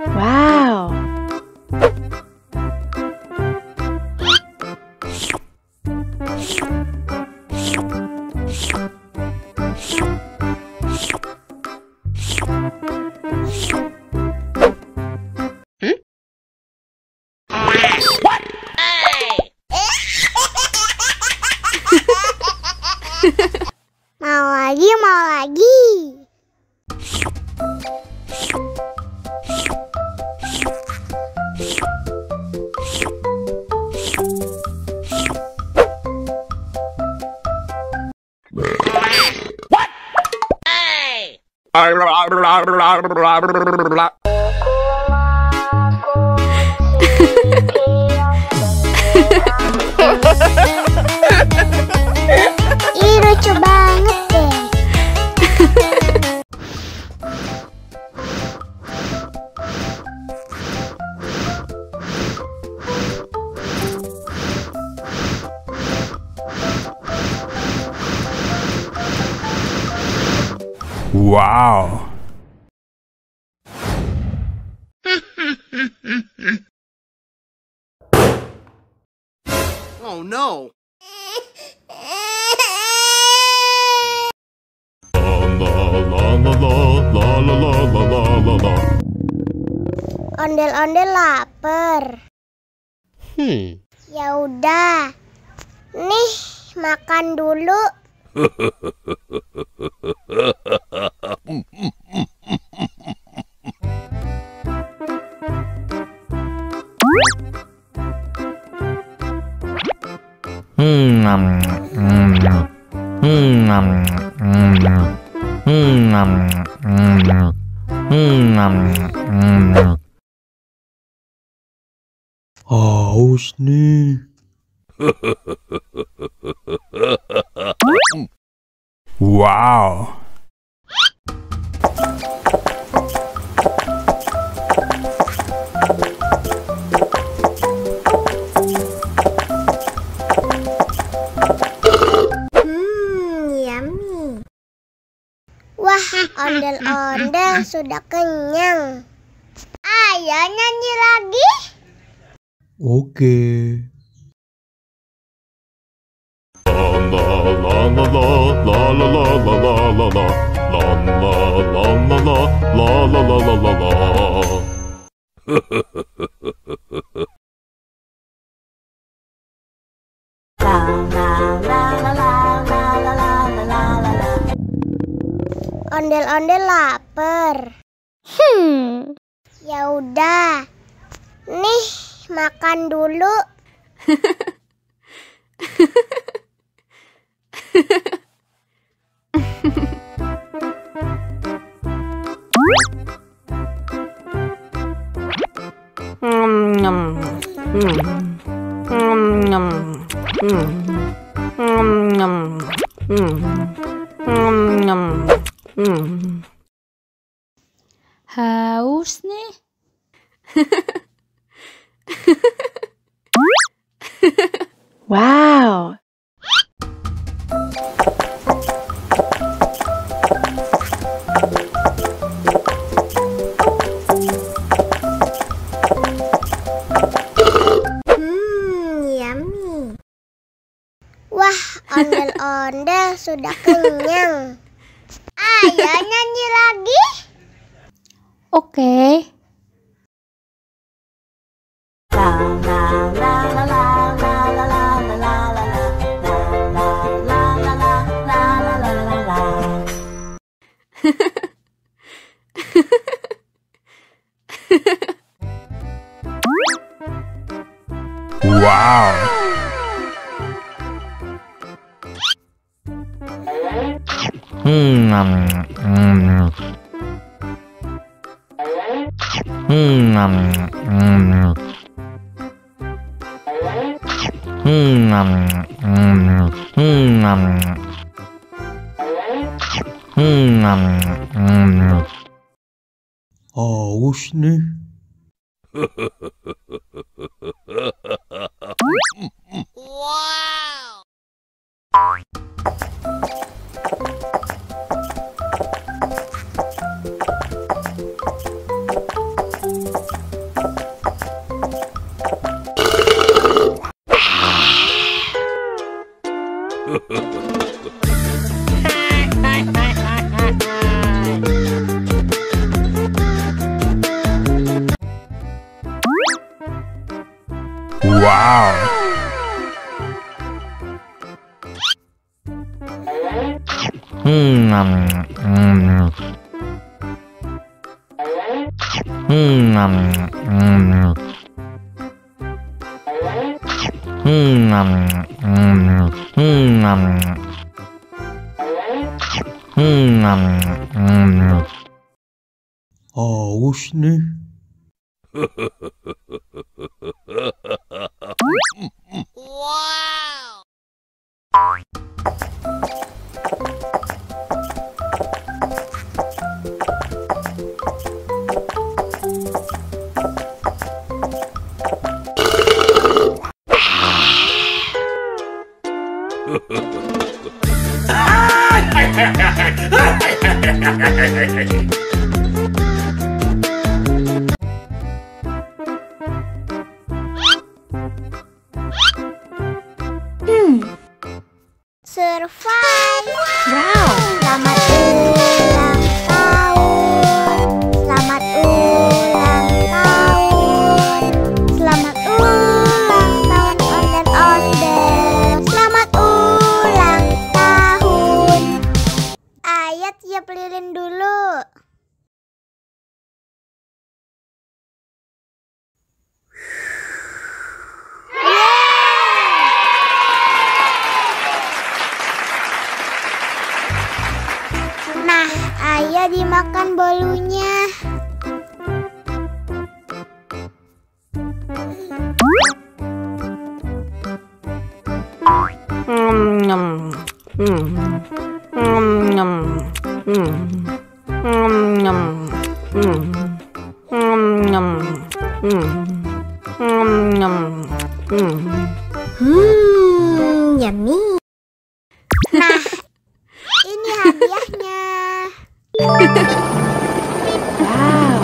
Wow. Mau lagi, mau lagi. What? Hey! Ih, lucu banget deh. Wow. Oh no. Ondel-ondel lapar. Ya udah. Nih, makan dulu. Haus nih. Wow. Yummy. Wah, ondel-ondel sudah kenyang. Ayo nyanyi lagi. Oke. Ondel-ondel lapar. Ya udah. Nih, makan dulu. Haus nih. Wow. Yummy. Wah, ondel-ondel sudah kenyang. Ayo nyanyi lagi. Oke. Wow. Haus nih. Wow. Wow. Haus nih. Wow! Survive. Wow. Selamat ulang tahun. Selamat ulang tahun. Selamat ulang tahun ondel-ondel. Selamat ulang tahun. Ayat tiup lilin dulu. Nah, ayah dimakan bolunya. Yummy. Nah, ini hadiahnya. Wow.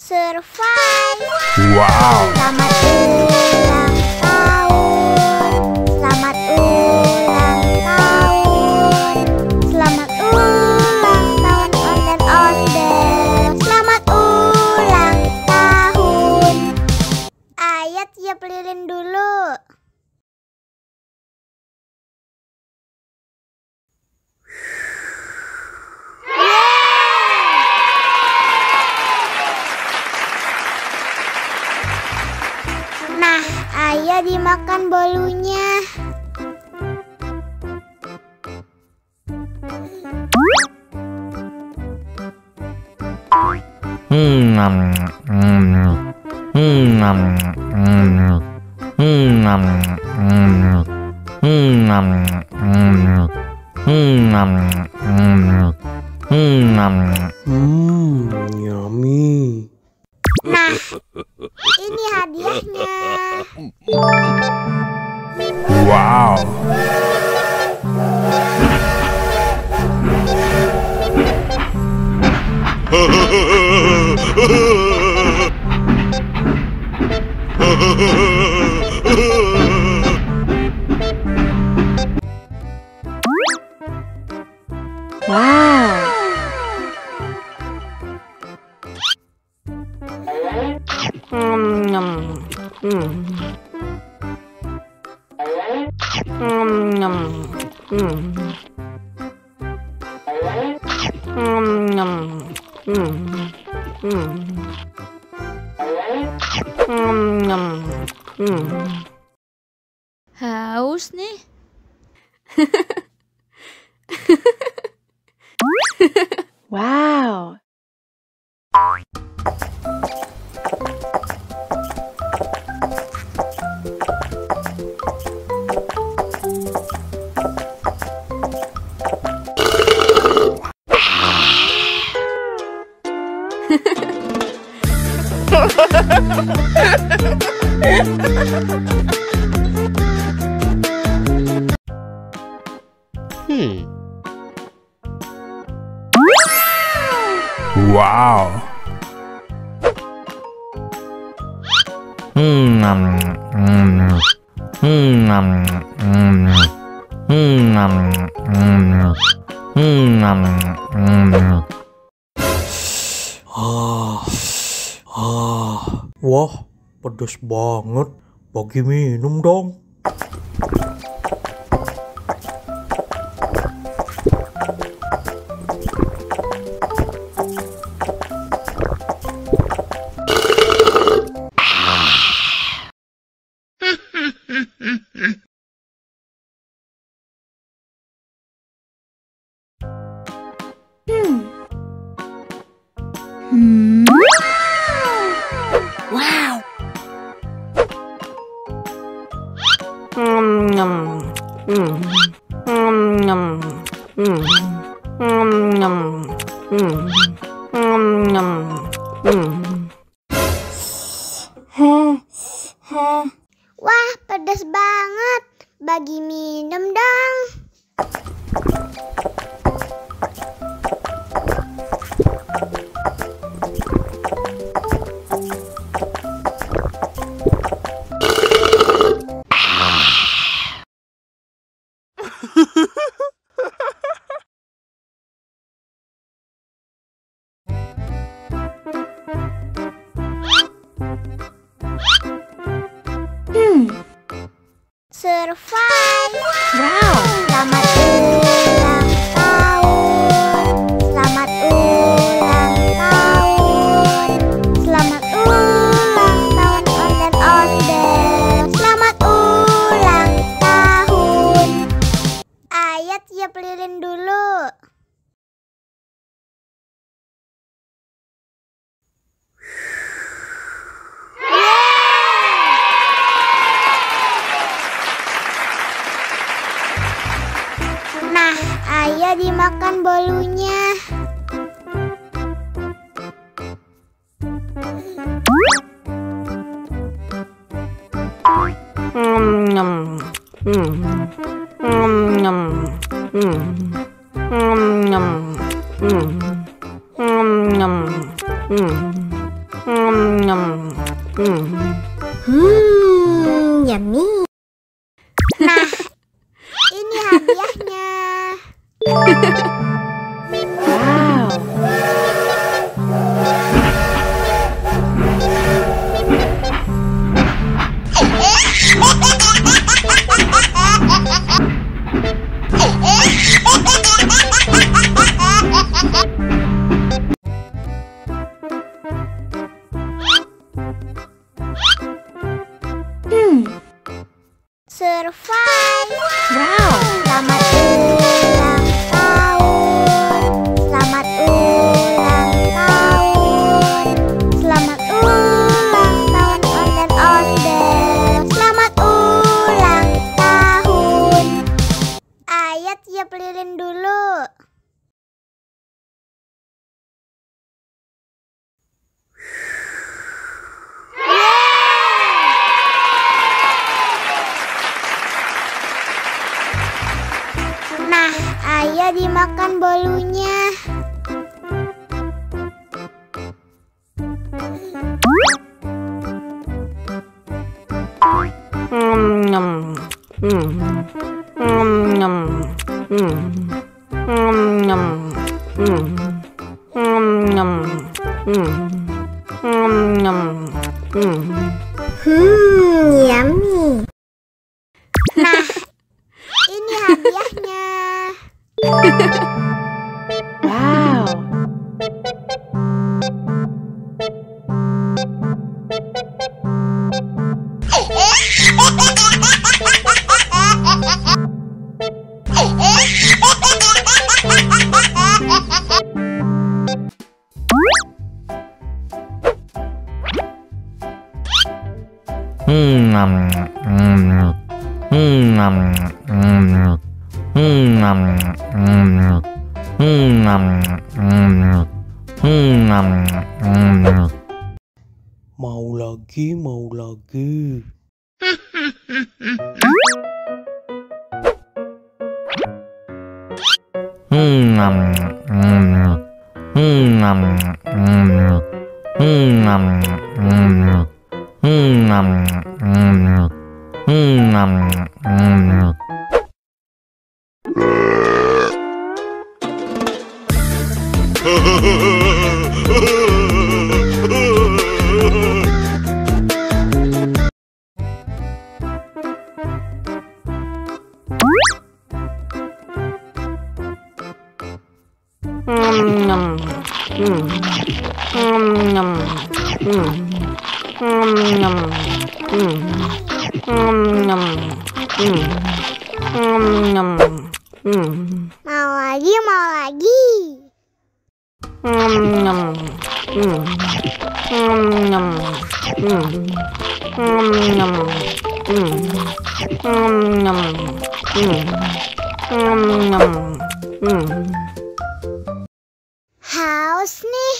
Survive. Wow. Selamat ulang tahun. Selamat ulang tahun. Selamat ulang tahun ondel-ondel. Selamat ulang tahun. Ayat tiup lilin dulu. Nah, ayah dimakan bolunya. Yummy. Nah, ini hadiahnya. Wow. Wow. Haus nih. Wow. Wow. Wah, pedas banget. Bagi minum dong. Wow. Wah, pedas banget. Bagi minum dong. Survive. Wow. Selamat ulang tahun. Selamat ulang tahun. Selamat ulang tahun ondel-ondel. Selamat ulang tahun. Ayat tiup lilin dulu. Nah, ayo dimakan bolunya. Yummy. Nah, ini hadiahnya. Wow. Survive. Wow. Selamat ulang tahun. Selamat ulang tahun. Selamat ulang tahun ondel-ondel. Selamat ulang tahun. Ayat tiup lilin dulu. Nah, ayo dimakan bolunya. Yummy. Nah, ini hadiahnya. Wow. Mau lagi, mau lagi. Mau lagi, mau lagi. Haus nih.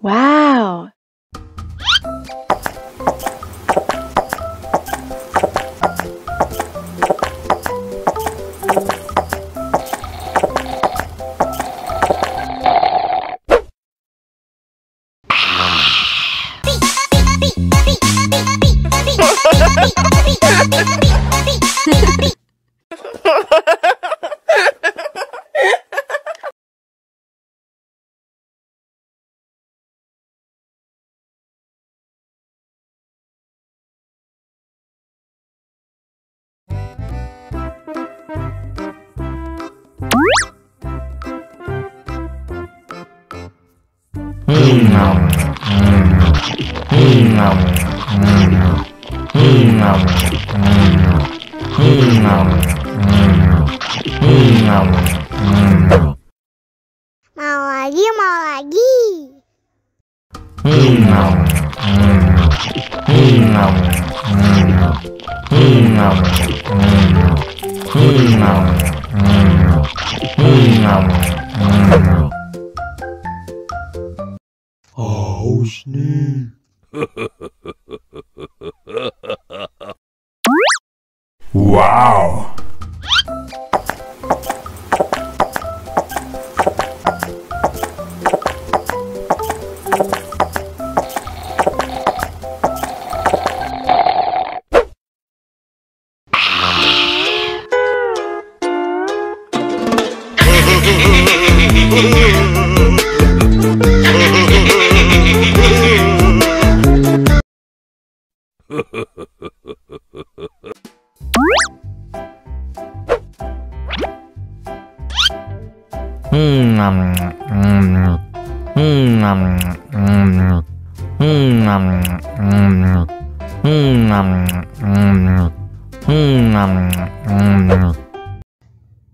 Wow. Mau lagi, mau lagi. Haus nih. Wow.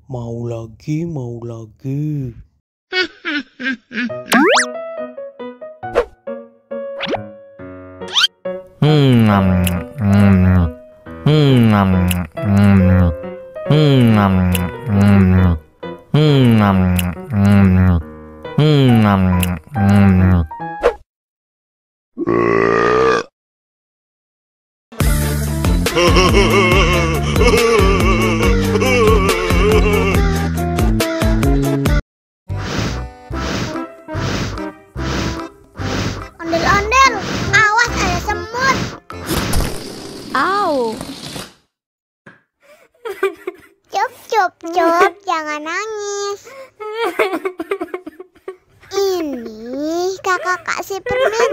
Mau lagi, mau lagi. Ondel-ondel, awas ada semut. Au. Cup, cup, cup, jangan nangis. Ini kakak kasih permen.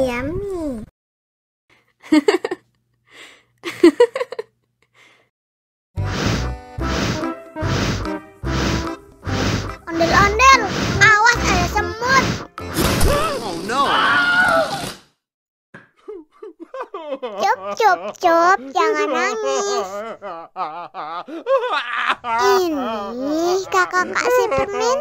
Yummy. Ondel-ondel, awas ada semut. Oh no! Cup, cup, cup, jangan nangis. Ini kakak kasih permen.